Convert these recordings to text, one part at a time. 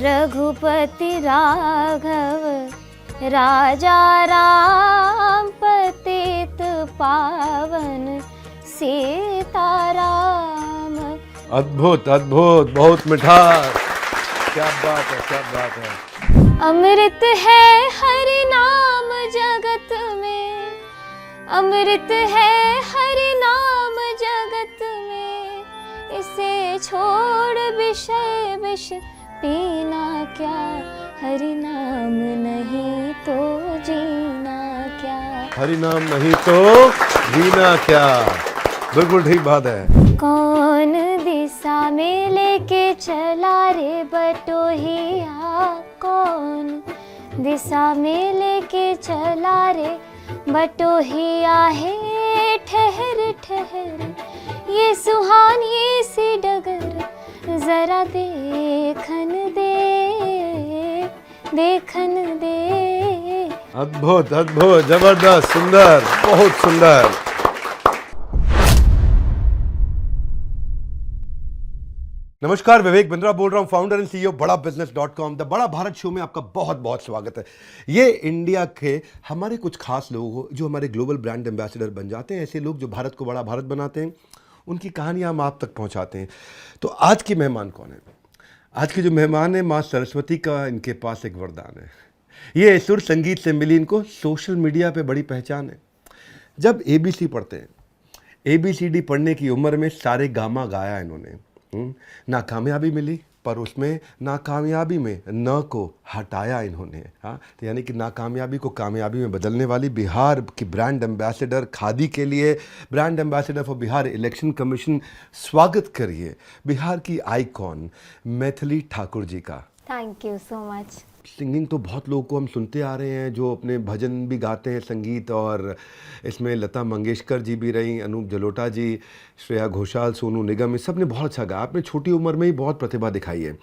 रघुपति राघव राजा राम पतित पावन सीताराम। अद्भुत अद्भुत, बहुत मिठास, क्या बात है, क्या बात है। अमृत है हरि नाम जगत में, अमृत है हरि नाम जगत में, इसे छोड़ विषय विष पीना क्या, हरि नाम नहीं तो जीना क्या। हरि नाम नहीं तो जीना क्या, बिल्कुल ठीक बात है। कौन दिशा में लेके चला रे बटोहिया, कौन दिशा में लेके चला रे बटोहिया है। ठहर ठहर ये सुहानी सी डगर, जरा देखन दे, देखन दे। अद्भुत अद्भुत, जबरदस्त, सुंदर, बहुत सुंदर। नमस्कार, विवेक बिंद्रा बोल रहा हूँ, फाउंडर एंड सीईओ बड़ाबिजनेस.com। द बड़ा भारत शो में आपका बहुत बहुत स्वागत है। ये इंडिया के हमारे कुछ खास लोग जो हमारे ग्लोबल ब्रांड एम्बेसडर बन जाते हैं, ऐसे लोग जो भारत को बड़ा भारत बनाते हैं, उनकी कहानियाँ हम आप तक पहुँचाते हैं। तो आज की मेहमान कौन है? आज के जो मेहमान है, माँ सरस्वती का इनके पास एक वरदान है। ये सुर संगीत से मिली इनको सोशल मीडिया पे बड़ी पहचान है। जब ABC पढ़ते हैं, ABCD पढ़ने की उम्र में सारे गामा गाया इन्होंने। नाकामयाबी मिली, पर उसमें नाकामयाबी में न को हटाया इन्होंने। हाँ, तो यानी कि नाकामयाबी को कामयाबी में बदलने वाली बिहार की ब्रांड एम्बेसडर, खादी के लिए brand ambassador for Bihar election commission. स्वागत करिए बिहार की आइकॉन मैथिली ठाकुर जी का। Thank you so much. Singing तो बहुत लोगों को हम सुनते आ रहे हैं, जो अपने भजन भी गाते हैं, संगीत, और इसमें लता मंगेशकर जी भी रही, अनूप जलोटा जी, श्रेया घोषाल, सोनू निगम, इस सब ने बहुत अच्छा गाया। आपने छोटी उम्र में ही बहुत प्रतिभा दिखाई है।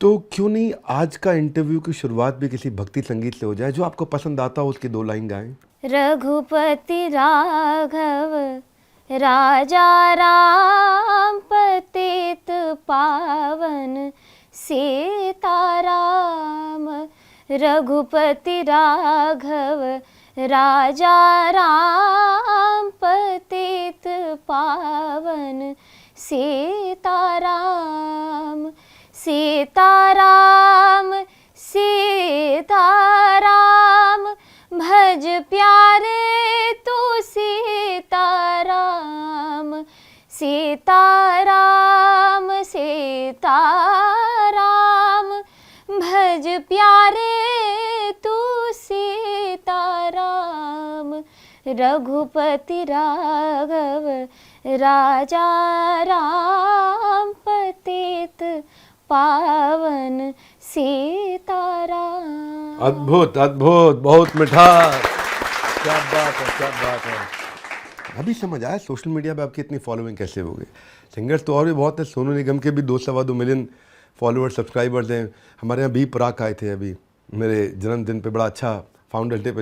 तो क्यों नहीं आज का इंटरव्यू की शुरुआत भी किसी भक्ति संगीत से हो जाए, जो आपको पसंद आता हो, उसकी 2 लाइन गाएं। रघुपति राघव राजा राम पतित पावन सीताराम। रघुपति राघव राजा राम पतित पावन सीताराम। सीताराम सीताराम भज प्यारे तू सीताराम। सीताराम सीताराम भज प्यारे तू सीताराम। रघुपति राघव राजा राम पतित पावन सीताराम। अद्भुत अद्भुत, बहुत मिठास, क्या बात है, क्या बात है। अभी समझ आया सोशल मीडिया पे आपकी इतनी फॉलोइंग कैसे हो गई। सिंगर्स तो और भी बहुत है, सोनू निगम के भी 2-2.25 मिलियन फॉलोअर्स, सब्सक्राइबर्स हैं। हमारे यहाँ बी प्राक आए थे अभी मेरे जन्मदिन पे, बड़ा अच्छा फाउंडर्स डे पे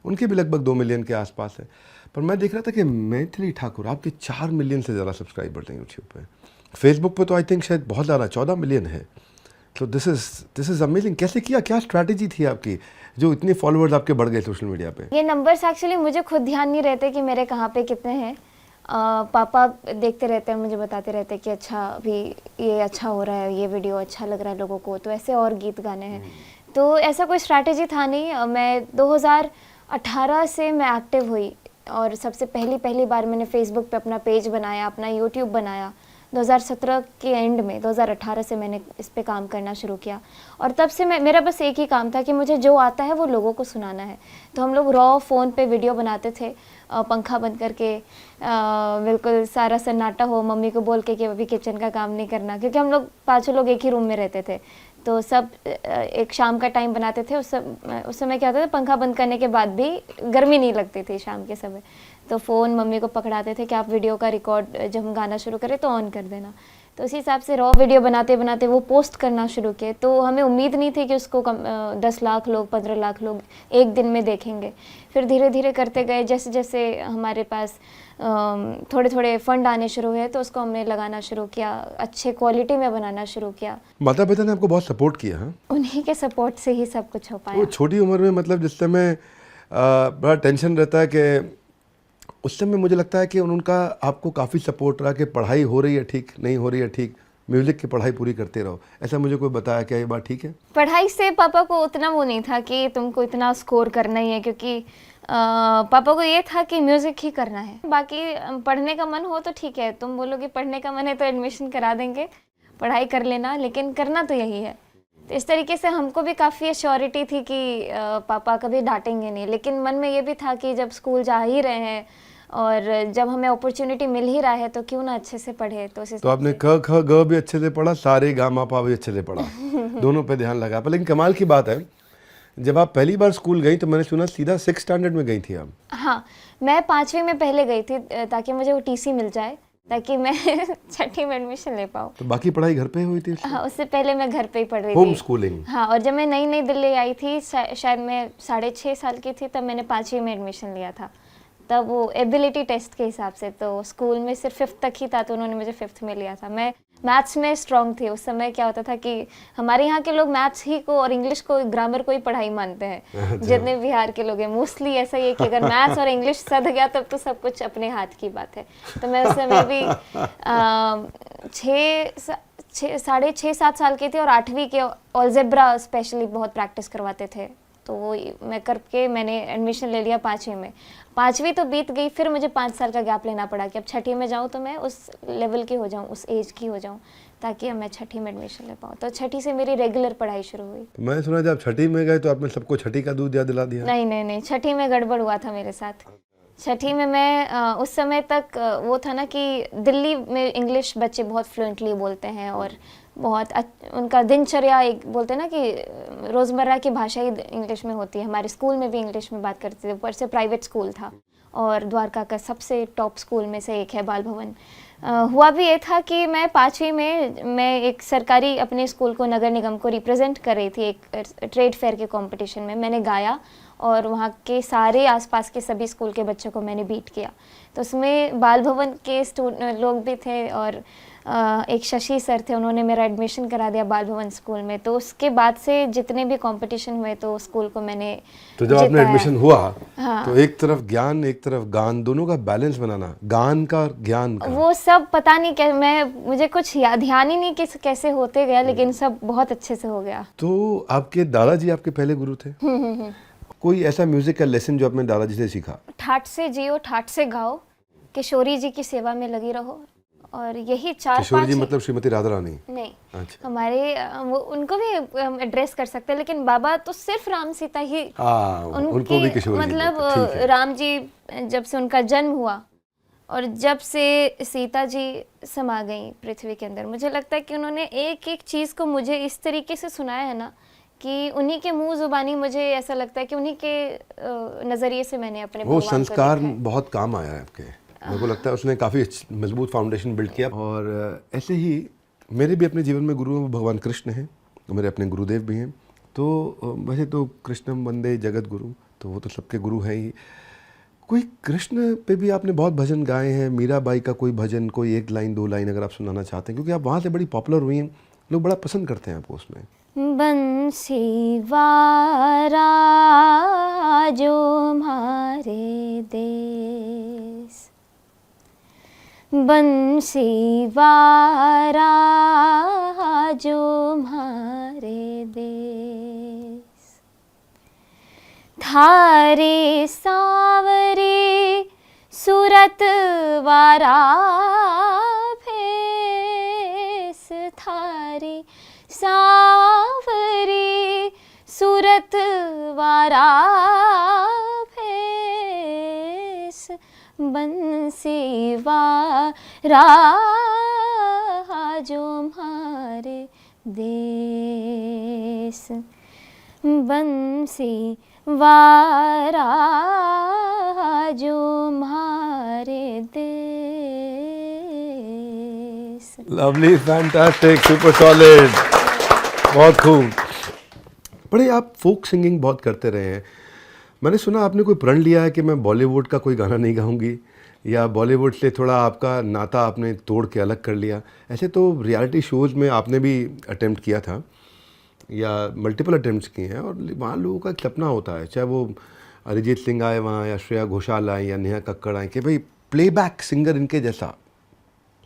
उनके भी लगभग 2 मिलियन के आसपास है। पर मैं देख रहा था कि मैथिली ठाकुर, आपके 4 मिलियन से ज़्यादा सब्सक्राइबर्स हैं यूट्यूब पे। फेसबुक पे तो आई थिंक शायद बहुत ज़्यादा, 14 मिलियन है। तो दिस इज़ अमेजिंग। कैसे किया, क्या स्ट्रैटेजी थी आपकी जो इतने फॉलोअर्स आपके बढ़ गए सोशल मीडिया पे? ये नंबर्स एक्चुअली मुझे खुद ध्यान नहीं रहते कि मेरे कहाँ पे कितने हैं। पापा देखते रहते हैं, मुझे बताते रहते हैं कि अच्छा अभी ये अच्छा हो रहा है, ये वीडियो अच्छा लग रहा है लोगों को, तो ऐसे और गीत गाने हैं। तो ऐसा कोई स्ट्रैटेजी था नहीं। मैं 2018 से मैं एक्टिव हुई और सबसे पहली बार मैंने फेसबुक पे अपना पेज बनाया, अपना यूट्यूब बनाया 2017 के एंड में। 2018 से मैंने इस पे काम करना शुरू किया और तब से मेरा बस एक ही काम था कि मुझे जो आता है वो लोगों को सुनाना है। तो हम लोग रॉ फ़ोन पे वीडियो बनाते थे, पंखा बंद करके, बिल्कुल सारा सन्नाटा हो, मम्मी को बोल के कि अभी किचन का काम नहीं करना, क्योंकि हम लोग 5 लोग एक ही रूम में रहते थे। तो सब एक शाम का टाइम बनाते थे। उस समय क्या होता था, पंखा बंद करने के बाद भी गर्मी नहीं लगती थी शाम के समय। तो फ़ोन मम्मी को पकड़ाते थे कि आप वीडियो का रिकॉर्ड जब हम गाना शुरू करें तो ऑन कर देना। तो उसी हिसाब से रॉ वीडियो बनाते बनाते वो पोस्ट करना शुरू किए। तो हमें उम्मीद नहीं थी कि उसको 10 लाख लोग 15 लाख लोग एक दिन में देखेंगे। फिर धीरे धीरे करते गए, जैसे जैसे हमारे पास थोड़े थोड़े फंड आने शुरू हुए तो उसको हमने लगाना शुरू किया, अच्छे क्वालिटी में बनाना शुरू किया। माता पिता ने आपको बहुत सपोर्ट किया, हाँ? उन्हीं के सपोर्ट से ही सब कुछ हो वो पाया। छोटी उम्र में, मतलब जिस समय बड़ा टेंशन रहता है कि उस समय मुझे लगता है कि उनका आपको काफ़ी सपोर्ट रहा कि पढ़ाई हो रही है ठीक, नहीं हो रही है ठीक, म्यूज़िक की पढ़ाई पूरी करते रहो, ऐसा मुझे कोई बताया? क्या ये बात ठीक है? पढ़ाई से पापा को उतना वो नहीं था कि तुमको इतना स्कोर करना ही है, क्योंकि पापा को ये था कि म्यूज़िक ही करना है। बाकी पढ़ने का मन हो तो ठीक है, तुम बोलोगे पढ़ने का मन है तो एडमिशन करा देंगे, पढ़ाई कर लेना, लेकिन करना तो यही है। तो इस तरीके से हमको भी काफ़ी एश्योरिटी थी कि पापा कभी डांटेंगे नहीं, लेकिन मन में ये भी था कि जब स्कूल जा ही रहे हैं और जब हमें अपॉर्चुनिटी मिल ही रहा है तो क्यों ना अच्छे से पढ़े। तो आपने क ख ग भी अच्छे से पढ़ा, सारे गा मा पा भी अच्छे से पढ़ा, दोनों पे ध्यान लगा। पर लेकिन कमाल की बात है, जब आप पहली बार स्कूल गई तो मैंने सुना सीधा 6th स्टैंडर्ड में गई थी आप? हाँ, मैं 5वीं में पहले गई थी ताकि मुझे वो टीसी मिल जाए, ताकि मैं 6ठी में एडमिशन ले पाऊँ। तो बाकी पढ़ाई घर पे हुई थी? हाँ, उससे पहले मैं घर पे ही पढ़ रही होम थी। स्कूलिंग? हाँ, और जब मैं नई नई दिल्ली आई थी, शायद मैं 6.5 साल की थी, तब मैंने 5वीं में एडमिशन लिया था। तब वो एबिलिटी टेस्ट के हिसाब से, तो स्कूल में सिर्फ 5th तक ही था, तो उन्होंने मुझे 5th में लिया था। मैं मैथ्स में स्ट्रांग थी उस समय। क्या होता था कि हमारे यहाँ के लोग मैथ्स ही को और इंग्लिश को, ग्रामर को ही पढ़ाई मानते हैं। जितने बिहार के लोग हैं मोस्टली ऐसा ही है कि अगर मैथ्स और इंग्लिश सध गया तब तो सब कुछ अपने हाथ की बात है। तो मैं उस समय भी 6.5-7 साल की थी और 8वीं के अलजेब्रा स्पेशली बहुत प्रैक्टिस करवाते थे, तो वो मैं करके मैंने एडमिशन ले लिया 5वीं में। 5वीं तो बीत गई, फिर मुझे 5 साल का गैप लेना पड़ा कि अब 6ठी में जाऊँ तो मैं उस लेवल की हो जाऊँ, उस एज की हो जाऊँ, ताकि अब मैं 6ठी में एडमिशन ले पाऊँ। तो 6ठी से मेरी रेगुलर पढ़ाई शुरू हुई। तो मैंने सुना जब 6ठी में गए तो आपने सबको 6ठी का दूध याद दिला दिया? नहीं नहीं नहीं, 6ठी में गड़बड़ हुआ था मेरे साथ। 6ठी में मैं उस समय तक वो था ना कि दिल्ली में इंग्लिश बच्चे बहुत फ्लुएंटली बोलते हैं और बहुत उनका दिनचर्या, एक बोलते हैं ना कि रोज़मर्रा की भाषा ही इंग्लिश में होती है। हमारे स्कूल में भी इंग्लिश में बात करते थे, ऊपर से प्राइवेट स्कूल था और द्वारका का सबसे टॉप स्कूल में से एक है बाल भवन। हुआ भी ये था कि मैं 5वीं में मैं एक सरकारी अपने स्कूल को, नगर निगम को रिप्रेजेंट कर रही थी एक ट्रेड फेयर के कंपटीशन में। मैंने गाया और वहाँ के सारे आसपास के सभी स्कूल के बच्चों को मैंने बीट किया। तो उसमें बाल भवन के लोग भी थे और एक शशि सर थे, उन्होंने मेरा एडमिशन करा दिया बाल भवन स्कूल में। तो उसके बाद से जितने भी कंपटीशन हुए तो स्कूल को मैंने तो जब आपने एडमिशन हुआ, हाँ, तो एक तरफ ज्ञान एक तरफ गान, दोनों का बैलेंस बनाना, गान का और ज्ञान का, वो सब पता नहीं क्या, मुझे कुछ ध्यान ही नहीं कि कैसे होते गया, लेकिन सब बहुत अच्छे से हो गया। तो आपके दादाजी आपके पहले गुरु थे? कोई ऐसा म्यूजिक का लेसन जो आपने दादाजी से सीखा? ठाठ से जियो ठाठ से गाओ, किशोरी जी की सेवा में लगी रहो, और यही 4-5। किशोरी जी मतलब श्रीमती राधा रानी? नहीं, अच्छा। हमारे वो उनको भी एड्रेस कर सकते हैं, लेकिन बाबा तो सिर्फ राम सीता ही, उनको भी किशोरी जी मतलब बोलते, ठीक है। राम जी जब से उनका जन्म हुआ और जब से सीता जी समा गई पृथ्वी के अंदर, मुझे लगता है कि उन्होंने एक एक चीज़ को मुझे इस तरीके से सुनाया है ना कि उन्हीं के मुंह जुबानी, मुझे ऐसा लगता है कि उन्हीं के नज़रिए से मैंने अपने वो भगवान को संस्कार देखा है। बहुत काम आया है आपके, मेरे को लगता है उसने काफ़ी मजबूत फाउंडेशन बिल्ड किया। और ऐसे ही मेरे भी अपने जीवन में गुरु हैं, भगवान कृष्ण हैं, मेरे अपने गुरुदेव भी हैं। तो वैसे तो कृष्णम वंदे जगत गुरु, तो वो तो सबके गुरु हैं ही। कोई कृष्ण पे भी आपने बहुत भजन गाए हैं, मीराबाई का कोई भजन, कोई 1 लाइन 2 लाइन अगर आप सुनाना चाहते हैं, क्योंकि आप वहाँ से बड़ी पॉपुलर हुई हैं, लोग बड़ा पसंद करते हैं आपको उसमें। बंसी वारा जो मारे देश, बंसी वारा जो मारे देश, थारे सावरे सूरत वारा भेस, थारी सावरी सूरत वारा भेस, बंसी वारा जो मारे देश, बंसी वारा जो मारे देश। person. Lovely, fantastic, super solid, बहुत खूब। बड़े आप फोक सिंगिंग बहुत करते रहे हैं। मैंने सुना आपने कोई प्रण लिया है कि मैं बॉलीवुड का कोई गाना नहीं गाऊंगी, या बॉलीवुड से थोड़ा आपका नाता आपने तोड़ के अलग कर लिया। ऐसे तो रियलिटी शोज़ में आपने भी अटेम्प्ट किया था, या मल्टीपल अटेम्प्ट्स किए हैं, और वहाँ लोगों का एक सपना होता है, चाहे वो अरिजीत सिंह आए वहाँ, या श्रेया घोषाल आए, या नेहा कक्कड़ आए, कि भाई प्लेबैक सिंगर इनके जैसा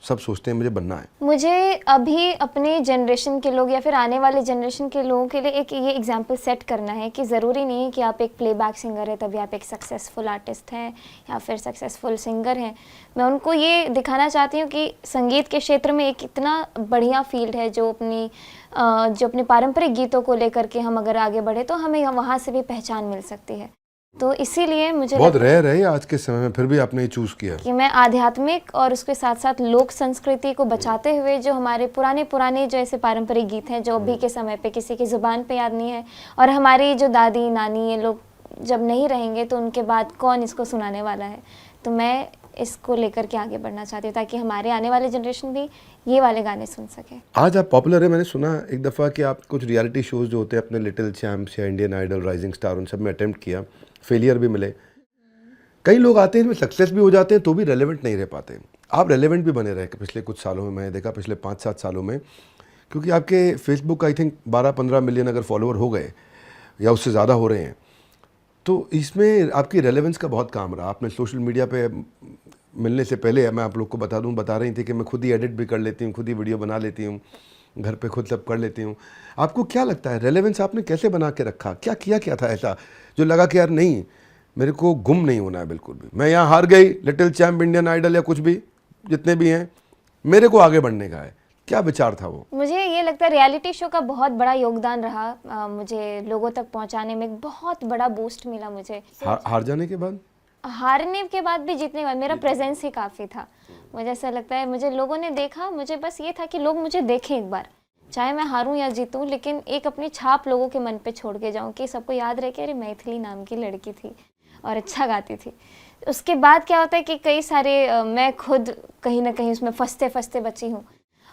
सब सोचते हैं मुझे बनना है। मुझे अभी अपने जनरेशन के लोग या फिर आने वाले जनरेशन के लोगों के लिए एक ये एग्जाम्पल सेट करना है कि ज़रूरी नहीं है कि आप एक प्लेबैक सिंगर है तभी आप एक सक्सेसफुल आर्टिस्ट हैं या फिर सक्सेसफुल सिंगर हैं। मैं उनको ये दिखाना चाहती हूँ कि संगीत के क्षेत्र में एक इतना बढ़िया फील्ड है जो अपने पारंपरिक गीतों को लेकर के हम अगर आगे बढ़े तो हमें वहाँ से भी पहचान मिल सकती है। तो इसीलिए मुझे बहुत रेयर है आज के समय में, फिर भी आपने ये चूज़ किया कि मैं आध्यात्मिक और उसके साथ साथ लोक संस्कृति को बचाते हुए जो हमारे पुराने जो ऐसे पारंपरिक गीत हैं जो अभी के समय पे किसी की ज़ुबान पे याद नहीं है, और हमारी जो दादी नानी ये लोग जब नहीं रहेंगे तो उनके बाद कौन इसको सुनाने वाला है। तो मैं इसको लेकर के आगे बढ़ना चाहती हूँ ताकि हमारे आने वाले जनरेशन भी ये वाले गाने सुन सके। आज आप पॉपुलर है। मैंने सुना एक दफ़ा कि आप कुछ रियलिटी शोज़ जो होते हैं अपने लिटिल चैम्प्स या इंडियन आइडल, राइजिंग स्टार, उन सब में अटेम्प्ट किया, फेलियर भी मिले। कई लोग आते हैं इसमें सक्सेस भी हो जाते हैं तो भी रेलेवेंट नहीं रह पाते। आप रेलेवेंट भी बने रहे पिछले कुछ सालों में, मैंने देखा पिछले 5-7 सालों में, क्योंकि आपके फेसबुक आई थिंक 12-15 मिलियन अगर फॉलोअर हो गए या उससे ज़्यादा हो रहे हैं, तो इसमें आपकी रेलेवेंस का बहुत काम रहा। आपने सोशल मीडिया पे मिलने से पहले, मैं आप लोग को बता रही थी कि मैं खुद ही एडिट भी कर लेती हूँ, खुद ही वीडियो बना लेती हूँ, घर पे खुद सब कर लेती हूँ। आपको क्या लगता है रेलेवेंस आपने कैसे बना के रखा? क्या था ऐसा जो लगा कि यार नहीं, मेरे को गुम नहीं होना है बिल्कुल भी, मैं यहाँ हार गई, लिटिल चैम्प, इंडियन आइडल या कुछ भी जितने भी हैं, मेरे को आगे बढ़ने का है? क्या विचार था वो? मुझे ये लगता है रियलिटी शो का बहुत बड़ा योगदान रहा। मुझे लोगों तक पहुंचाने में एक बहुत बड़ा बूस्ट मिला मुझे। हार जाने के बाद, हारने के बाद भी जीतने के बाद मेरा प्रेजेंस ही काफ़ी था। मुझे ऐसा लगता है मुझे लोगों ने देखा, मुझे बस ये था कि लोग मुझे देखें एक बार, चाहे मैं हारूं या जीतूं, लेकिन एक अपनी छाप लोगों के मन पे छोड़ के जाऊं कि सबको याद रहे कि अरे मैथिली नाम की लड़की थी और अच्छा गाती थी। उसके बाद क्या होता है कि कई सारे मैं खुद कहीं ना कहीं उसमें फंसते बची हूँ।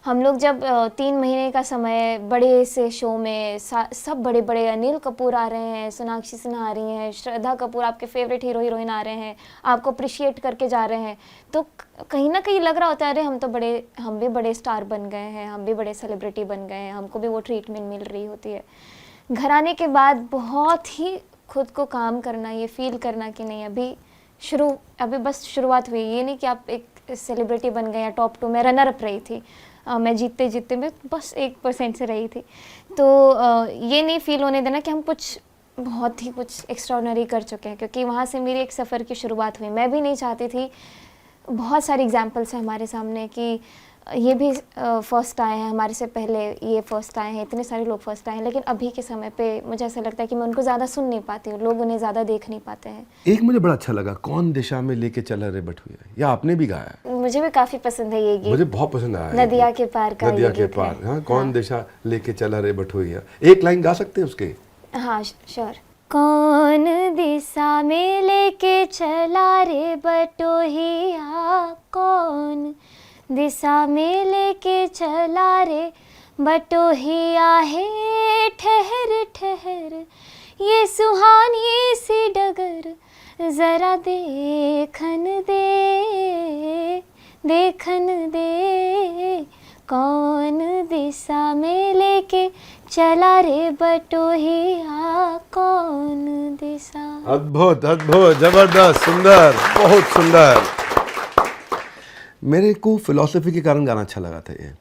हम लोग जब 3 महीने का समय बड़े से शो में सब बड़े अनिल कपूर आ रहे हैं, सोनाक्षी सिन्हा आ रही हैं, श्रद्धा कपूर आपके फेवरेट हीरोइन आ रहे हैं, आपको अप्रिशिएट करके जा रहे हैं, तो कहीं ना कहीं लग रहा होता है अरे हम भी बड़े स्टार बन गए हैं, हम भी बड़े सेलिब्रिटी बन गए हैं, हमको भी वो ट्रीटमेंट मिल रही होती है। घर आने के बाद बहुत ही खुद को काम करना, ये फील करना कि नहीं अभी बस शुरुआत हुई। ये नहीं कि आप एक सेलिब्रिटी बन गए या टॉप 2 में रनर अप रही थी, मैं जीतते में बस 1% से रही थी। तो ये नहीं फील होने देना कि हम बहुत ही कुछ एक्स्ट्राऑर्डिनरी कर चुके हैं, क्योंकि वहाँ से मेरी एक सफ़र की शुरुआत हुई। मैं भी नहीं चाहती थी, बहुत सारे एग्जाम्पल्स हैं हमारे सामने कि ये भी फर्स्ट आए हैं, हमारे से पहले ये फर्स्ट आए हैं, इतने सारे लोग फर्स्ट आए हैं, लेकिन अभी के समय पे मुझे ऐसा लगता है कि मैं उनको ज़्यादा सुन नहीं पाती हूँ, लोग उन्हें ज़्यादा देख नहीं पाते हैं। एक मुझे बड़ा अच्छा लगा, कौन दिशा में लेके चला रे बटुआ, या आपने भी गाया है? मुझे भी काफ़ी पसंद है ये गीत, मुझे बहुत पसंद आया। नदिया के पार का, नदिया के पार, हाँ, कौन दिशा लेके चला रे बटुआ, एक लाइन गा सकते हैं उसके? हाँ श्योर। कौन दिशा में लेके चला रे बटोहिया, कौन दिशा में लेके चला रे बटोहिया, है ठहर ठहर ये सुहानी सी डगर, जरा देखन दे कौन दिशा में लेके चला रे बटोहिया, कौन दिशा। अद्भुत, जबरदस्त, सुंदर, बहुत सुंदर। मेरे को फिलॉसफी के कारण गाना अच्छा लगा था ये,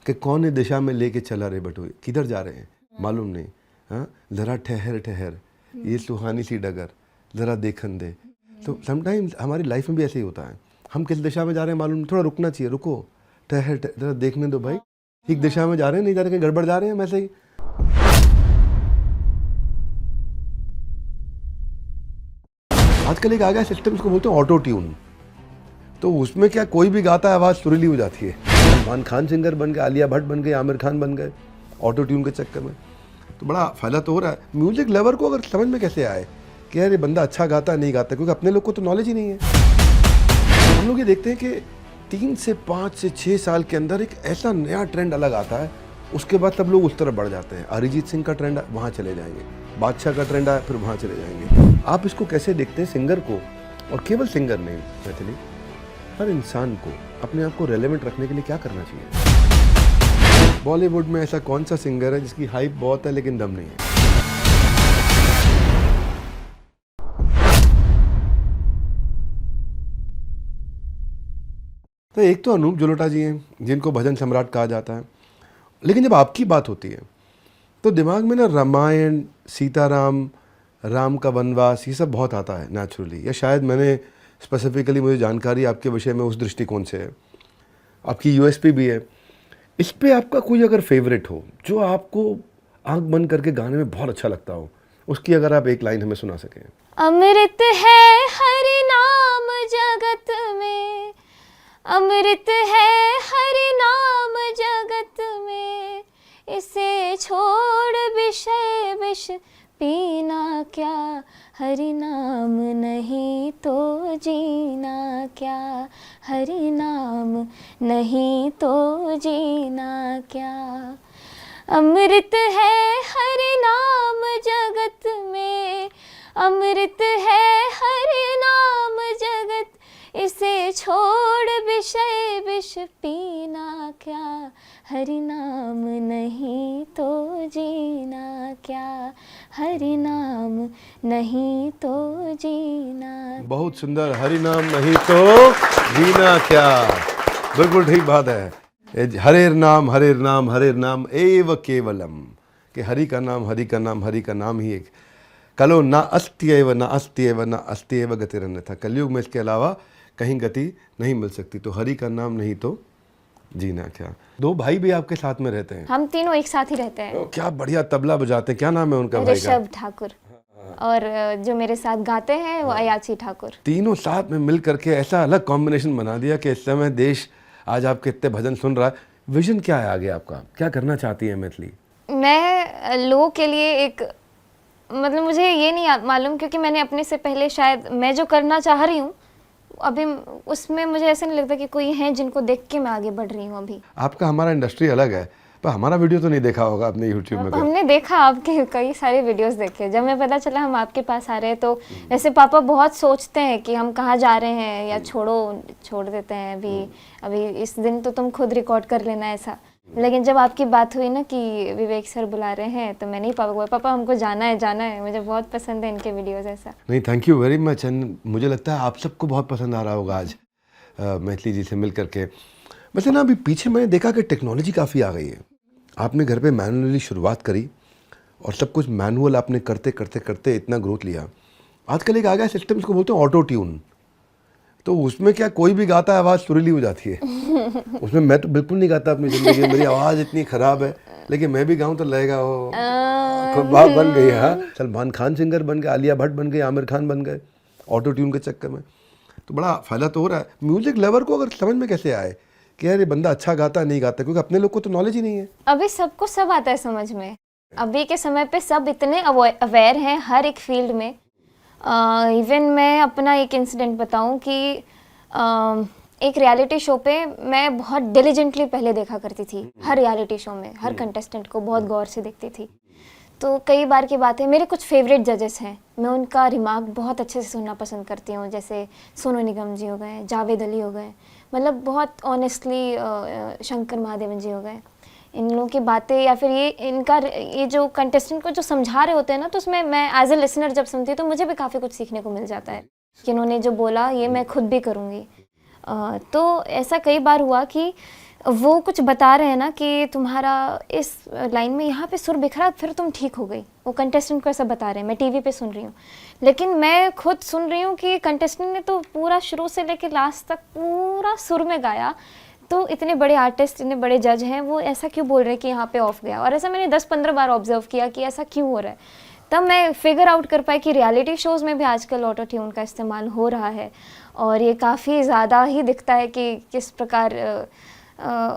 कि कौन दिशा में लेके चला रे बटुआ, किधर जा रहे हैं मालूम नहीं, हाँ, जरा ठहर ये सुहानी सी डगर, जरा देखन दे। तो समटाइम्स हमारी लाइफ में भी ऐसे ही होता है, हम किस दिशा में जा रहे हैं मालूम, थोड़ा रुकना चाहिए, रुको, ठहर जरा देखने दो भाई, ठीक दिशा में जा रहे हैं, नहीं जा रहे, कहीं गड़बड़ जा रहे हैं। वैसे ही आजकल एक आ गया सिस्टम, इसको बोलते हैं ऑटो ट्यून। तो उसमें क्या कोई भी गाता है, आवाज़ सुरीली हो जाती है। सलमान खान सिंगर बन गए, आलिया भट्ट बन गए, आमिर खान बन गए ऑटो ट्यून के चक्कर में। तो बड़ा फायदा तो हो रहा है। म्यूजिक लवर को अगर समझ में कैसे आए कि यार ये बंदा अच्छा गाता है नहीं गाता, क्योंकि अपने लोग को तो नॉलेज ही नहीं है। हम लोग ये देखते हैं कि 3 से 5 से 6 साल के अंदर एक ऐसा नया ट्रेंड अलग आता है, उसके बाद सब लोग उस तरफ बढ़ जाते हैं। अरिजीत सिंह का ट्रेंड वहाँ चले जाएंगे, बादशाह का ट्रेंड आया फिर वहाँ चले जाएंगे। आप इसको कैसे देखते हैं सिंगर को, और केवल सिंगर नहीं मैथिली, हर इंसान को अपने आप को रेलेवेंट रखने के लिए क्या करना चाहिए? बॉलीवुड में ऐसा कौन सा सिंगर है जिसकी हाइप बहुत है लेकिन दम नहीं है? तो एक तो अनूप जलोटा जी हैं जिनको भजन सम्राट कहा जाता है, लेकिन जब आपकी बात होती है तो दिमाग में ना रामायण, सीताराम, राम का वनवास, ये सब बहुत आता है नेचुरली, या शायद मैंने स्पेसिफिकली, मुझे जानकारी आपके विषय में उस दृष्टिकोण से है, आपकी यूएसपी भी है। इस पे आपका कोई अगर फेवरेट हो जो आपको आंख बंद करके गाने में बहुत अच्छा लगता हो, उसकी अगर आप एक लाइन हमें सुना सकें। अमृत है हरि नाम जगत में, अमृत है हरि नाम जगत में, इसे छोड़ विषय विष पीना क्या, हरि नाम नहीं तो जीना क्या, हरि नाम नहीं तो जीना क्या। अमृत है हरि नाम जगत में, अमृत है हरि नाम जगत, इसे छोड़ विषय विष पीना क्या, हरि नाम नहीं तो जीना क्या, हरि नाम नहीं तो जीना। बहुत सुंदर, हरि नाम नहीं तो जीना क्या, बिल्कुल ठीक बात है। हरेर नाम हरेर नाम हरेर नाम एव केवलम, कि हरि का नाम, हरि का नाम, हरि का नाम ही एक। कलो ना अस्त्येव ना अस्त्येव ना अस्त्येव गतिरन्यथा, कलयुग में इसके अलावा कहीं गति नहीं मिल सकती। तो हरि का नाम नहीं तो जीना क्या। दो भाई भी आपके साथ में रहते हैं? हम तीनों एक साथ ही रहते हैं। क्या बढ़िया तबला बजाते हैं, क्या नाम है उनका भाई का? ऋषभ ठाकुर, और जो मेरे साथ गाते हैं वो अयाची ठाकुर। तीनों साथ में मिल करके ऐसा अलग कॉम्बिनेशन बना दिया कि इस समय देश आज आपके इतने भजन सुन रहा है। विजन क्या है आगे आपका, क्या करना चाहती है मैथिली? मैं लोगों के लिए एक, मतलब मुझे ये नहीं मालूम, क्योंकि मैंने अपने से पहले शायद मैं जो करना चाह रही हूँ अभी उसमें मुझे ऐसा नहीं लगता कि कोई है जिनको देख के मैं आगे बढ़ रही हूँ अभी। आपका हमारा इंडस्ट्री अलग है, पर हमारा वीडियो तो नहीं देखा होगा आपने यूट्यूब में? हमने देखा, आपके कई सारे वीडियोस देखे। जब मैं पता चला हम आपके पास आ रहे हैं तो वैसे पापा बहुत सोचते हैं कि हम कहाँ जा रहे हैं, या छोड़ देते हैं अभी इस दिन तो तुम खुद रिकॉर्ड कर लेना ऐसा। लेकिन जब आपकी बात हुई ना कि विवेक सर बुला रहे हैं, तो मैंने ही पापा को बोला, पापा हमको जाना है, मुझे बहुत पसंद है इनके वीडियोस ऐसा। नहीं, thank you very much. And मुझे लगता है आप सबको बहुत पसंद आ रहा होगा आज मैथिली जी से मिल करके। वैसे ना अभी पीछे मैंने देखा कि टेक्नोलॉजी काफ़ी आ गई है। आपने घर पे मैनुअली शुरुआत करी और सब कुछ मैनुअल आपने करते करते करते इतना ग्रोथ लिया। आजकल एक आ गया सिस्टम, इसको बोलते हैं ऑटो ट्यून। तो उसमें क्या कोई भी गाता है आवाज़ सुरीली हो जाती है। उसमें मैं तो बिल्कुल नहीं गाता अपनी ज़िंदगी में, मेरी आवाज़ इतनी ख़राब है, लेकिन मैं भी गाऊँ तो लगेगा वो बात बन गई है। हाँ, सलमान खान सिंगर बन गए, आलिया भट्ट बन गए, आमिर खान बन गए ऑटो ट्यून के चक्कर में। तो बड़ा फ़ायदा तो हो रहा है। म्यूज़िक लवर को अगर समझ में कैसे आए कि यार ये बंदा अच्छा गाता नहीं गाता, क्योंकि अपने लोग को तो नॉलेज ही नहीं है। अभी सबको सब आता है समझ में। अभी के समय पे सब इतने अवेयर हैं हर एक फील्ड में। इवन मैं अपना एक इंसिडेंट बताऊं कि एक रियलिटी शो पे मैं बहुत डिलिजेंटली पहले देखा करती थी। हर रियलिटी शो में हर कंटेस्टेंट को बहुत गौर से देखती थी। तो कई बार की बात है, मेरे कुछ फेवरेट जजेस हैं, मैं उनका रिमार्क बहुत अच्छे से सुनना पसंद करती हूँ। जैसे सोनू निगम जी हो गए, जावेद अली हो गए, मतलब बहुत ऑनेस्टली शंकर महादेवन जी हो गए। इन लोगों की बातें या फिर ये जो कंटेस्टेंट को जो समझा रहे होते हैं ना, तो उसमें मैं एज ए लिसनर जब सुनती हूँ तो मुझे भी काफ़ी कुछ सीखने को मिल जाता है कि इन्होंने जो बोला ये मैं खुद भी करूँगी। तो ऐसा कई बार हुआ कि वो कुछ बता रहे हैं ना कि तुम्हारा इस लाइन में यहाँ पे सुर बिखरा, फिर तुम ठीक हो गई। वो कंटेस्टेंट को ऐसा बता रहे हैं, मैं टीवी पे सुन रही हूँ, लेकिन मैं खुद सुन रही हूँ कि कंटेस्टेंट ने तो पूरा शुरू से लेकर लास्ट तक पूरा सुर में गाया। तो इतने बड़े आर्टिस्ट, इतने बड़े जज हैं, वो ऐसा क्यों बोल रहे हैं कि यहाँ पे ऑफ गया? और ऐसा मैंने 10-15 बार ऑब्जर्व किया कि ऐसा क्यों हो रहा है। तब मैं फिगर आउट कर पाई कि रियलिटी शोज़ में भी आजकल ऑटो ट्यून का इस्तेमाल हो रहा है, और ये काफ़ी ज़्यादा ही दिखता है कि किस प्रकार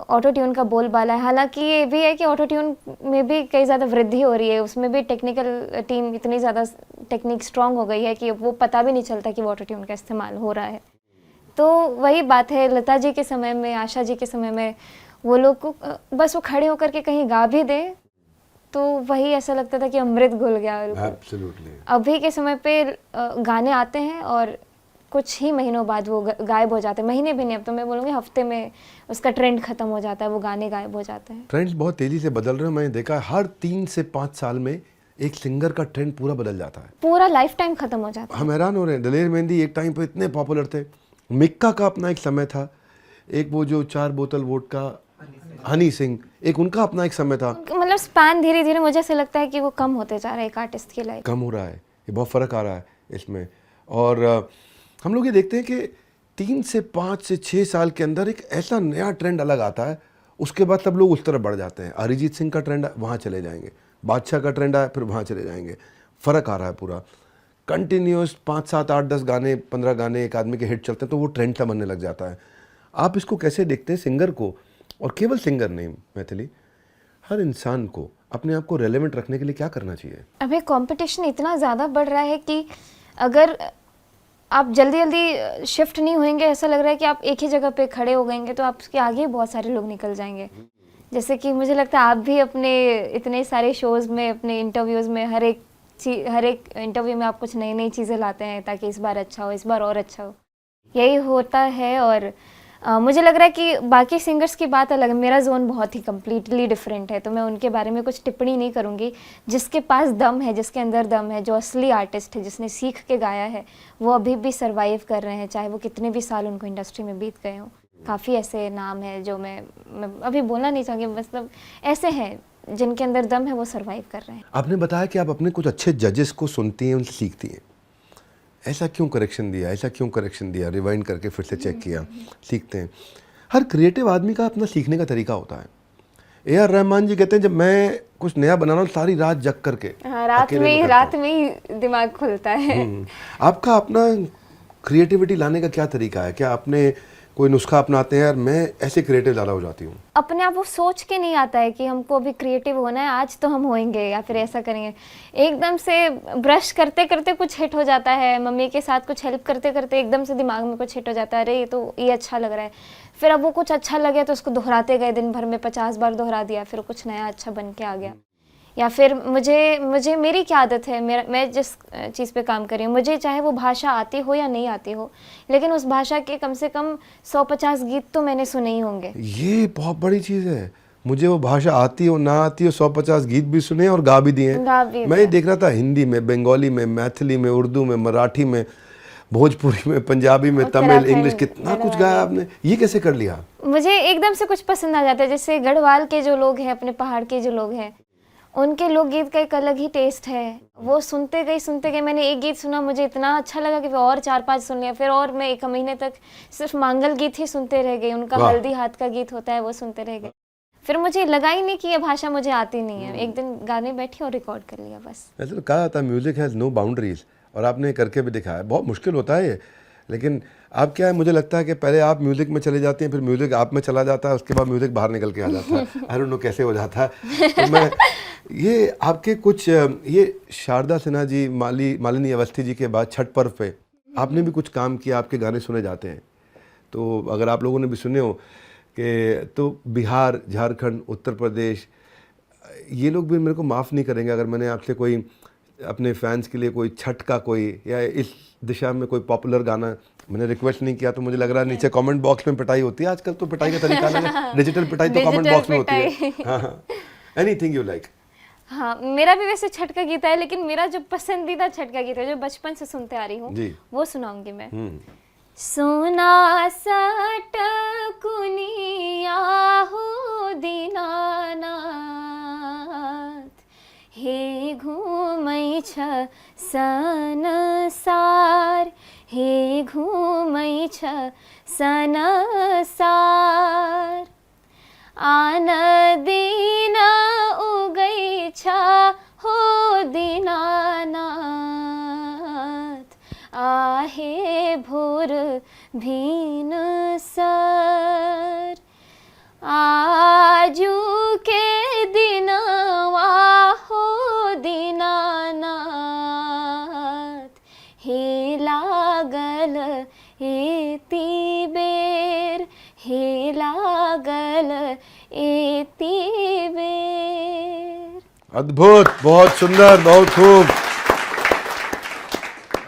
ऑटो ट्यून का बोलबाला है। हालांकि ये भी है कि ऑटो ट्यून में भी कई ज़्यादा वृद्धि हो रही है, उसमें भी टेक्निकल टीम इतनी ज़्यादा टेक्निक स्ट्रांग हो गई है कि वो पता भी नहीं चलता कि वो ऑटो ट्यून का इस्तेमाल हो रहा है। तो वही बात है, लता जी के समय में, आशा जी के समय में वो लोग को बस वो खड़े होकर के कहीं गा भी दे तो वही ऐसा लगता था कि अमृत घुल गया बिल्कुल। एब्सोल्युटली। अभी के समय पे गाने आते हैं और कुछ ही महीनों बाद वो गायब हो जाते हैं, महीने भी नहीं, अब तो मैं बोलूँगी हफ्ते में उसका ट्रेंड खत्म हो जाता है, वो गाने गायब हो जाते हैं। ट्रेंड्स बहुत तेजी से बदल रहे हैं, मैंने देखा है हर 3 से 5 साल में एक सिंगर का ट्रेंड पूरा बदल जाता है। पूरा लाइफ टाइम खत्म हो जाता है। हम हैरान हो रहे हैं, दलेर मेहंदी एक टाइम पे इतने पॉपुलर थे, मिक्का का अपना एक समय था, एक वो जो 4 बोतल वोडका हनी सिंह, एक उनका अपना एक समय था। मतलब स्पैन धीरे धीरे मुझे ऐसे लगता है कि वो कम होते जा रहा है एक आर्टिस्ट की लाइफ। कम हो रहा है, ये बहुत फ़र्क आ रहा है इसमें। और हम लोग ये देखते हैं कि 3 से 5 से 6 साल के अंदर एक ऐसा नया ट्रेंड अलग आता है, उसके बाद सब लोग उस तरफ बढ़ जाते हैं। अरिजीत सिंह का ट्रेंड वहाँ चले जाएंगे, बादशाह का ट्रेंड आया फिर वहाँ चले जाएंगे। फ़र्क आ रहा है पूरा, कंटिन्यूस 5, 7, 8, 10 गाने 15 गाने एक आदमी के हिट चलते हैं तो वो ट्रेंड सा बनने लग जाता है। आप इसको कैसे देखते हैं सिंगर को, और केवल सिंगर नहीं मैथिली, हर इंसान को अपने आप को रेलेवेंट रखने के लिए क्या करना चाहिए? अभी कंपटीशन इतना ज़्यादा बढ़ रहा है कि अगर आप जल्दी जल्दी शिफ्ट नहीं होंगे, ऐसा लग रहा है कि आप एक ही जगह पे खड़े हो गएंगे तो आपके आगे बहुत सारे लोग निकल जाएंगे। जैसे कि मुझे लगता है आप भी अपने इतने सारे शोज़ में, अपने इंटरव्यूज़ में, हर एक इंटरव्यू में आप कुछ नई नई चीज़ें लाते हैं ताकि इस बार अच्छा हो, इस बार और अच्छा हो, यही होता है। और मुझे लग रहा है कि बाकी सिंगर्स की बात अलग है, मेरा जोन बहुत ही कम्प्लीटली डिफरेंट है, तो मैं उनके बारे में कुछ टिप्पणी नहीं करूँगी। जिसके पास दम है, जिसके अंदर दम है, जो असली आर्टिस्ट है, जिसने सीख के गाया है, वो अभी भी सर्वाइव कर रहे हैं, चाहे वो कितने भी साल उनको इंडस्ट्री में बीत गए हों। काफ़ी ऐसे नाम है जो मैं अभी बोलना नहीं चाहूँगी, मतलब ऐसे हैं जिनके अंदर दम है, वो सर्वाइव कर रहे हैं। आपने बताया कि आप अपने कुछ अच्छे जजेस को सुनती हैं, उनसे सीखती हैं। ऐसा क्यों करेक्शन दिया, ऐसा क्यों करेक्शन दिया, रिवाइंड करके फिर से चेक किया, सीखते हैं। हर क्रिएटिव आदमी का अपना सीखने का तरीका होता है। ए.आर. रहमान जी कहते हैं जब मैं कुछ नया बना रहा हूँ सारी रात जग करके, हाँ, रात में ही दिमाग खुलता है। आपका अपना क्रिएटिविटी लाने का क्या तरीका है? क्या आपने कोई नुस्खा अपनाते हैं, यार मैं ऐसे क्रिएटिव ज़्यादा हो जाती हूँ? अपने आप वो सोच के नहीं आता है कि हमको अभी क्रिएटिव होना है, आज तो हम होएंगे या फिर ऐसा करेंगे। एकदम से ब्रश करते करते कुछ हिट हो जाता है, मम्मी के साथ कुछ हेल्प करते करते एकदम से दिमाग में कुछ हिट हो जाता है, अरे ये अच्छा लग रहा है। फिर अब वो कुछ अच्छा लगे तो उसको दोहराते गए, दिन भर में 50 बार दोहरा दिया, फिर कुछ नया अच्छा बन के आ गया। या फिर मुझे मेरी क्या आदत है, मैं जिस चीज़ पे काम कर रही हूँ, मुझे चाहे वो भाषा आती हो या नहीं आती हो, लेकिन उस भाषा के कम से कम 150 गीत तो मैंने सुने ही होंगे। ये बहुत बड़ी चीज़ है। मुझे वो भाषा आती हो ना आती हो, 150 गीत भी सुने और गा भी दिए। मैं ये देख रहा था हिंदी में, बंगाली में, मैथिली में, उर्दू में, मराठी में, भोजपुरी में, पंजाबी में, तमिल, इंग्लिश, कितना कुछ गाया आपने। ये कैसे कर लिया? मुझे एकदम से कुछ पसंद आ जाता है। जैसे गढ़वाल के जो लोग हैं, अपने पहाड़ के जो लोग हैं, उनके लोकगीत का एक अलग ही टेस्ट है। वो सुनते गई, मैंने एक गीत सुना, मुझे इतना अच्छा लगा कि और 4-5 सुन लिया। फिर और मैं 1 महीने तक सिर्फ मांगल गीत ही सुनते रह गई। उनका हल्दी हाथ का गीत होता है, वो सुनते रह गए। फिर मुझे लगा ही नहीं कि ये भाषा मुझे आती नहीं है। एक दिन गाने बैठी और रिकॉर्ड कर लिया बस। ऐसे तो कहा जाता है म्यूजिक हैज़ नो बाउंड्रीज, और आपने करके भी दिखाया। बहुत मुश्किल होता है ये, लेकिन आप क्या है, मुझे लगता है कि पहले आप म्यूज़िक में चले जाती हैं, फिर म्यूज़िक आप में चला जाता है, उसके बाद म्यूज़िक बाहर निकल के आ जाता है। आई डोंट नो कैसे हो जाता है। तो मैं ये आपके कुछ ये शारदा सिन्हा जी, मालिनी अवस्थी जी के बाद छठ पर्व पे आपने भी कुछ काम किया, आपके गाने सुने जाते हैं। तो अगर आप लोगों ने भी सुने हो कि तो बिहार, झारखंड, उत्तर प्रदेश, ये लोग भी मेरे को माफ़ नहीं करेंगे अगर मैंने आपसे कोई अपने फैंस के लिए कोई छठ का कोई या इस दिशा में कोई पॉपुलर गाना मैंने रिक्वेस्ट नहीं किया। तो मुझे लग रहा है नीचे कमेंट बॉक्स में पिटाई होती है आजकल। तो पिटाई का तरीका अलग है, डिजिटल पिटाई तो कमेंट बॉक्स में होती है। हाँ, एनीथिंग यू लाइक। हाँ, मेरा भी वैसे छठ का गीत है, लेकिन मेरा जो पसंदीदा छठ का गीत है, जो बचपन से सुनते आ रही हूँ, वो सुनाऊंगी मैं। सोना सट कुनिया हो दीनानाथ, हे घूमै छ संसार, हे घूमै छ संसार, आन दिन उगै छ हो दीनानाथ, आहे भोर भिन सर, आजू के दिनवा हो दीनानाथ, हे लागल एती अद्भुत, बहुत सुंदर, बहुत खूब।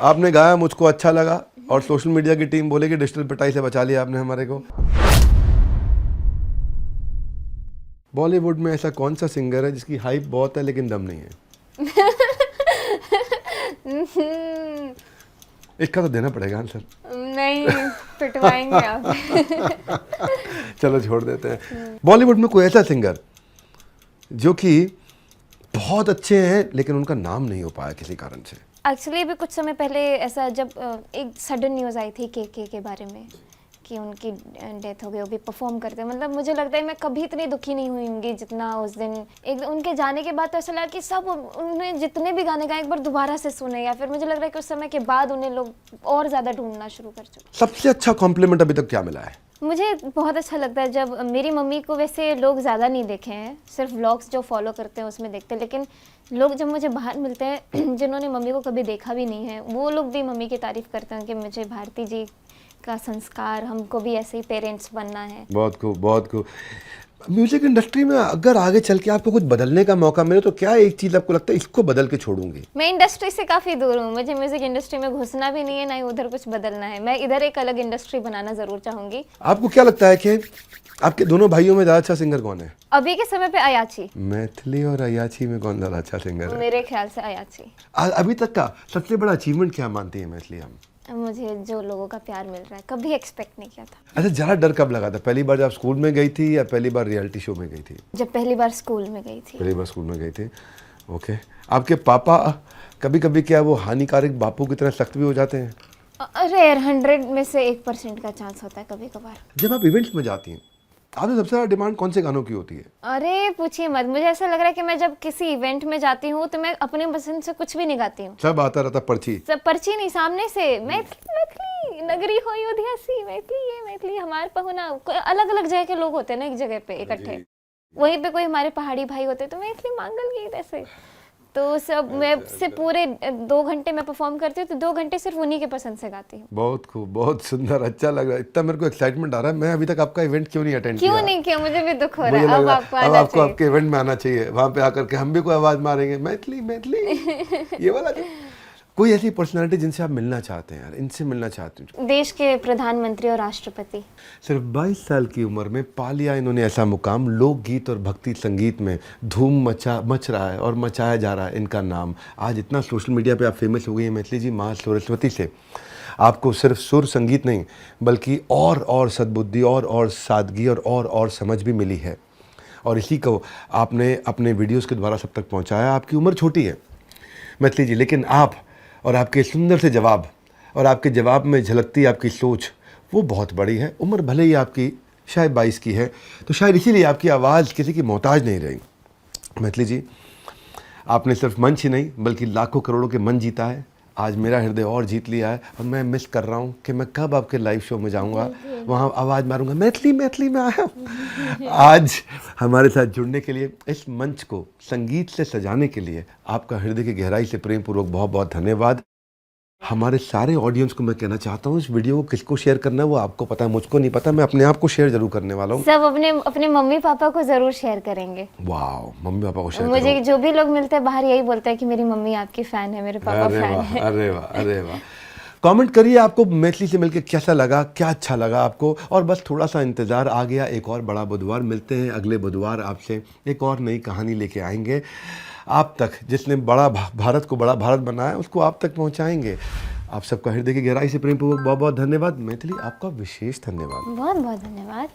आपने गाया, मुझको अच्छा लगा, और सोशल मीडिया की टीम बोले कि डिजिटल पिटाई से बचा लिया आपने हमारे को। बॉलीवुड में ऐसा कौन सा सिंगर है जिसकी हाइप बहुत है लेकिन दम नहीं है? इसका तो देना पड़ेगा आंसर। नहीं, पिटवाएंगे आप। चलो छोड़ देते हैं। बॉलीवुड में कोई ऐसा सिंगर जो कि बहुत अच्छे हैं लेकिन उनका नाम नहीं हो पाया किसी कारण से? एक्चुअली अभी कुछ समय पहले ऐसा जब एक सडन न्यूज़ आई थी के बारे में कि उनकी डेथ हो गई, वो भी परफॉर्म करते, मतलब मुझे लगता है मैं कभी इतनी दुखी नहीं हुई होंगी जितना उस दिन। एक उनके जाने के बाद तो ऐसा लगा कि सब उन्होंने जितने भी गाने गाए एक बार दोबारा से सुने, या फिर मुझे लग रहा है कि उस समय के बाद उन्हें लोग और ज़्यादा ढूंढना शुरू कर चुके। सबसे अच्छा कॉम्प्लीमेंट अभी तक क्या मिला है? मुझे बहुत अच्छा लगता है जब मेरी मम्मी को, वैसे लोग ज़्यादा नहीं देखे हैं, सिर्फ व्लॉग्स जो फॉलो करते हैं उसमें देखते हैं, लेकिन लोग जब मुझे बाहर मिलते हैं जिन्होंने मम्मी को कभी देखा भी नहीं है, वो लोग भी मम्मी की तारीफ़ करते हैं कि मुझे भारती जी का संस्कार, हमको भी ऐसे ही पेरेंट्स बनना है। बहुत खूब, बहुत खूब। म्यूजिक इंडस्ट्री में अगर आगे चल के आपको कुछ बदलने का मौका मिले तो क्या एक चीज़ आपको लगता है इसको बदल के छोड़ूंगी? मैं इंडस्ट्री से काफ़ी दूर हूँ, मुझे म्यूजिक इंडस्ट्री में घुसना भी नहीं है, ना ही उधर कुछ बदलना है। मैं इधर एक अलग इंडस्ट्री बनाना ज़रूर चाहूँगी। आपको क्या लगता है कि आपके दोनों भाइयों में ज़्यादा अच्छा सिंगर कौन है? अभी के समय पे अयाची। मैथिली और अयाची में कौन ज़्यादा अच्छा सिंगर है? मेरे ख्याल से अयाची। अभी तक का सबसे बड़ा अचीवमेंट क्या मानती है मैथिली हम? मुझे जो लोगों का प्यार मिल रहा है, कभी एक्सपेक्ट नहीं किया था। अच्छा, ज़्यादा डर कब लगा था? पहली बार जब स्कूल में गई थी या पहली बार रियलिटी शो में गई थी? जब पहली बार स्कूल में गई थी। पहली बार स्कूल में गई थी, ओके। आपके पापा कभी कभी क्या वो हानिकारक बापू की तरह सख्त भी हो जाते हैं? रेयर, 100 में से 1% का चांस होता है कभी कभार। जब आप इवेंट्स में जाती हैं, आपसे सबसे ज़्यादा डिमांड कौन से गानों की होती है? अरे पूछिए मत, मुझे ऐसा लग रहा है कि मैं जब किसी इवेंट में जाती हूँ तो मैं अपने पसंद से कुछ भी नहीं गाती हूँ। सब आता रहता पर्ची? सब पर्ची नहीं, सामने से मैथिली नगरी हो अयोध्यासी, मैथिली हमारे पहुना। अलग अलग जगह के लोग होते हैं ना एक जगह पे इकट्ठे, वहीं पे कोई हमारे पहाड़ी भाई होते तो मैथिली मांगल गीत ऐसे, तो सब मैं से पूरे 2 घंटे में परफॉर्म करती हूँ, तो 2 घंटे सिर्फ उन्हीं के पसंद से गाती हूँ। बहुत खूब, बहुत सुंदर, अच्छा लग रहा है। इतना मेरे को एक्साइटमेंट आ रहा है, मैं अभी तक आपका इवेंट क्यों नहीं अटेंड किया? क्यों नहीं किया? मुझे भी दुख हो रहा मुझे है। लग अब रहा आपको है अब आना आपको चाहिए। आपके इवेंट में आना चाहिए, वहाँ पे आकर के हम भी कोई आवाज़ मारेंगे मैथिली मैथिली ये वाला जो। कोई ऐसी पर्सनालिटी जिनसे आप मिलना चाहते हैं, यार इनसे मिलना चाहते हैं? देश के प्रधानमंत्री और राष्ट्रपति। सिर्फ 22 साल की उम्र में पा लिया इन्होंने ऐसा मुकाम। लोकगीत और भक्ति संगीत में धूम मच रहा है और मचाया जा रहा है इनका नाम। आज इतना सोशल मीडिया पे आप फेमस हो गई हैं मैथिली जी, माँ सरस्वती से आपको सिर्फ सुर संगीत नहीं बल्कि और सद्बुद्धि और सादगी और समझ भी मिली है, और इसी को आपने अपने वीडियोज़ के द्वारा सब तक पहुँचाया। आपकी उम्र छोटी है मैथिली जी, लेकिन आप और आपके सुंदर से जवाब और आपके जवाब में झलकती आपकी सोच वो बहुत बड़ी है। उम्र भले ही आपकी शायद 22 की है, तो शायद इसीलिए आपकी आवाज़ किसी की मोहताज नहीं रही। मैथिली जी, आपने सिर्फ मंच ही नहीं बल्कि लाखों करोड़ों के मन जीता है। आज मेरा हृदय और जीत लिया है, और मैं मिस कर रहा हूँ कि मैं कब आपके लाइव शो में जाऊँगा, वहाँ आवाज़ मारूँगा मैथिली में आया हूँ। आज हमारे साथ जुड़ने के लिए, इस मंच को संगीत से सजाने के लिए आपका हृदय की गहराई से प्रेम पूर्वक बहुत बहुत धन्यवाद। हमारे सारे ऑडियंस को मैं कहना चाहता हूँ, इस वीडियो को किसको शेयर करना है वो आपको पता है, मुझको नहीं पता। मैं अपने आप को शेयर जरूर करने वाला हूँ। सब अपने मम्मी पापा को जरूर शेयर करेंगे। वाह, मम्मी पापा को शेयर मुझे जो भी लोग मिलते हैं बाहर यही बोलते हैं कि मेरी मम्मी आपकी फैन है, मेरे पापा फैन है। अरे वाह, अरे वाह। कमेंट करिए आपको मैथिली से मिलकर कैसा लगा, क्या अच्छा लगा आपको। और बस थोड़ा सा इंतज़ार, आ गया एक और बड़ा बुधवार। मिलते हैं अगले बुधवार, आपसे एक और नई कहानी लेके आएंगे आप तक। जिसने बड़ा भारत को बड़ा भारत बनाया उसको आप तक पहुंचाएंगे। आप सबका हृदय की गहराई से प्रेम पूर्वक बहुत बहुत धन्यवाद। मैथिली, आपका विशेष धन्यवाद। बहुत बहुत धन्यवाद।